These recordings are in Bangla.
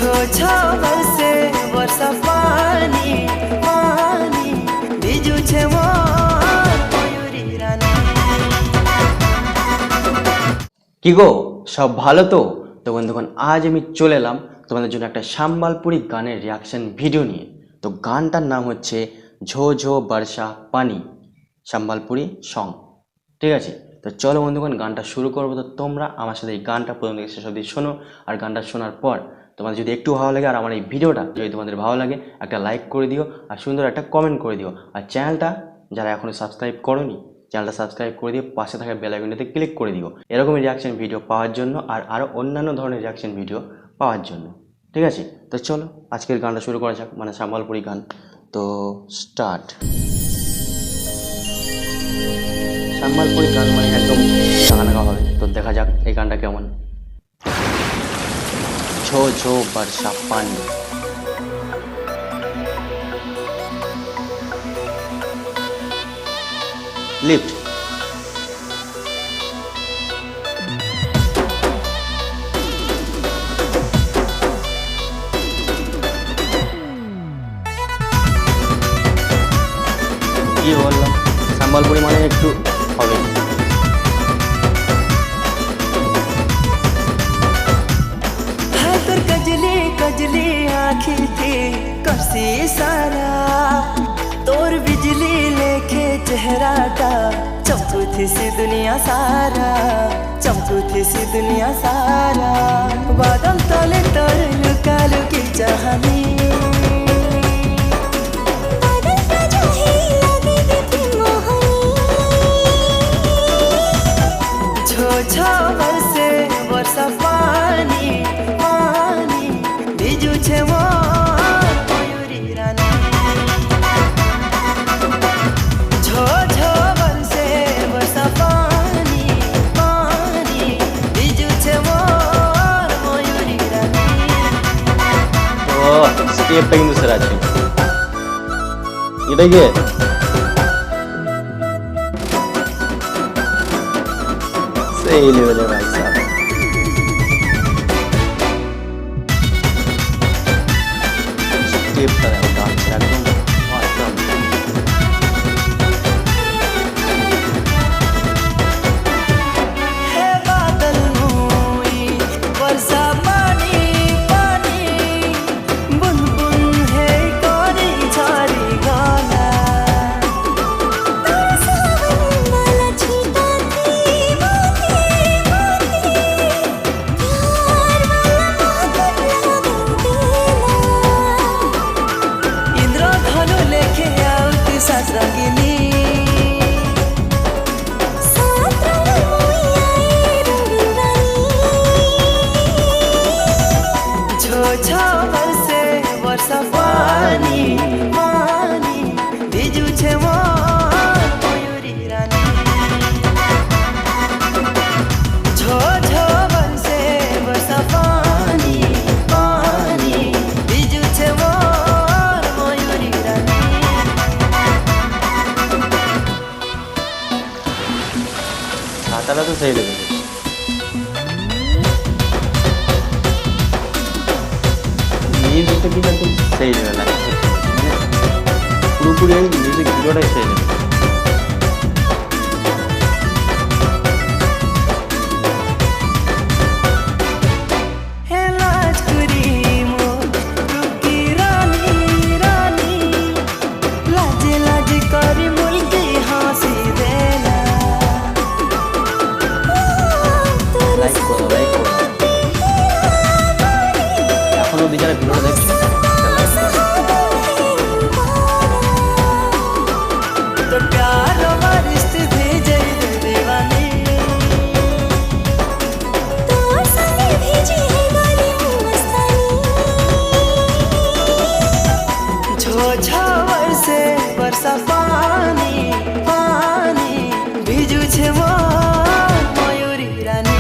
ঝো ঝো বরসে বর্ষা পানি পানি ভিজুছে মোর ময়ূরী রানী। কি গো, সব ভালো তো? তো বন্ধুগণ, আজ আমি চলে এলাম তোমাদের জন্য একটা সম্বলপুরি গানের রিয়াকশন ভিডিও নিয়ে। তো গানটার নাম হচ্ছে ঝো ঝো বর্ষা পানি, সম্বলপুরি সং। ঠিক আছে, তো চলো বন্ধুগণ, গানটা শুরু করবো। তো তোমরা আমার সাথে এই গানটা প্রথম থেকে শেষ অবধি শোনো। আর গানটা শোনার পর তোমাদের যদি একটু ভালো লাগে আর আমার এই ভিডিওটা যদি তোমাদের ভালো লাগে, একটা লাইক করে দিও আর সুন্দর একটা কমেন্ট করে দিও। আর চ্যানেলটা যারা এখনও সাবস্ক্রাইব করোনি, চ্যানেলটা সাবস্ক্রাইব করে দিয়ে পাশে থাকা বেল আইকনটাতে ক্লিক করে দিও এরকমই রিয়াকশন ভিডিও পাওয়ার জন্য আর আরও অন্যান্য ধরনের রিয়াকশন ভিডিও পাওয়ার জন্য। ঠিক আছে, তো চলো আজকের গানটা শুরু করা যাক, মানে সম্বলপুরি গান। তো স্টার্ট। সম্বলপুরি গান মানে একদম গানা হবে। তো দেখা যাক এই গানটা কেমন। ঝো ঝো বর্ষা পানি। লিফট। কি বললাম, সম্বলপুরি মানে একটু হবে। है तोर कजली कजली आँखी थी कसी सारा तोर बिजली लेखे चेहराटा चमकू थी सी दुनिया सारा चमकू थी सी दुनिया सारा बादल तले तोर लुका लुकी चाहनी झो झो बरसे वर्षा पानी पानी ভিজুছে মোর ময়ূরী রানী। ঝো ঝো বরসে বর্ষা পানি পানি ভিজুছে মোর ময়ূরী রানী। ও স্টেপটা কিন্তু সেরা আছে। এটাই কি সেই লেভেলের ভাই সাহেব। স্টেপটা দেখো, ডান্সটা একদম awesome। হে বাদল নুই বর্ষা পানি পানি বুনবুন হে করি ঝরি গলা তোর সাবন মালা ছিটাতি মাটি মাটি প্যার वाला इंद्रधनु लेखे आउती सास रंगिनी सात रंग मुई आई रंगीन रानी। झो झो बरसे वर्षा पानी पानी ভিজুছে মোর ময়ূরী রানী। ঝো ঝো বরসে বর্ষা পানি পানি ভিজুছে মোর ময়ূরী রানী। ছাতাটা তো সেই লেভেলের। মিউজিকটা কিন্তু একদম সেই লেভেল লাগছে, মানে পুরোপুরি মিউজিক ভিডিওটাই সেই লেভেল। হে লাজ করি মোর রুকি রানী রানী লাজে লাজে করি মুলকি হাসি দেনা লাইক করো, লাইক করো। এখনো যারা ভিডিওটা দেখছো तो प्यार बारिश भेजे दीवानी तो संगे भेजी है गली मस्तानी। झो झो बरसे वर्षा पानी पानी ভিজুছে মোর ময়ূরী রানী।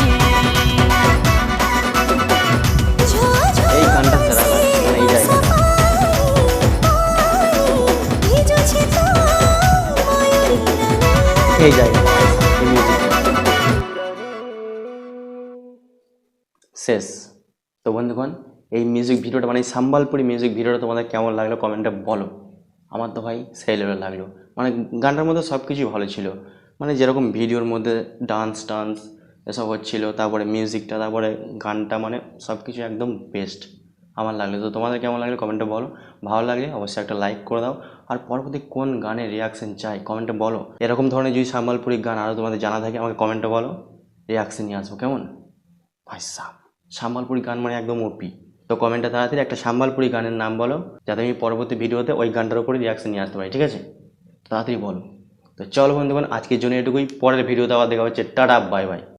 এই গানটা সেরা লাগে, মানে এই জায়গাটা এই জায়গাটা এই মিউজিকটা শেষ। তো বন্ধুগণ, এই মিউজিক ভিডিওটা মানে এই সম্বলপুরি মিউজিক ভিডিওটা তোমাদের কেমন লাগলো কমেন্টে বলো। আমার তো ভাই সেই লেভেল লাগলো, মানে গানটার মধ্যে সব কিছুই ভালো ছিল, মানে যেরকম ভিডিওর মধ্যে ডান্স টান্স এসব হচ্ছিলো, তারপরে মিউজিকটা, তারপরে গানটা, মানে সব কিছু একদম বেস্ট আমার লাগলো। তো তোমাদের কেমন লাগলো কমেন্টে বলো, ভালো লাগলে অবশ্যই একটা লাইক করে দাও। আর পরবর্তী কোন গানের রিয়াকশন চাই কমেন্টে বলো, এরকম ধরনের যদি সম্বলপুরি গান আরও তোমাদের জানা থাকে আমাকে কমেন্টে বলো, রিয়াকশন নিয়ে আসবো কেমন। ভাই সাব, সম্বলপুরি গান মানে একদম ওপি। তো কমেন্টে তাড়াতাড়ি একটা সম্বলপুরি গানের নাম বলো, যাতে আমি পরবর্তী ভিডিওতে ওই গানটার উপরে রিয়াকশন নিয়ে আসতে পারি, ঠিক আছে? তাড়াতাড়ি বলো। তো চলো বন্ধুগণ, আজকের জন্য এটুকুই, পরের ভিডিওতে আবার দেখা হচ্ছে। Tata, bye bye.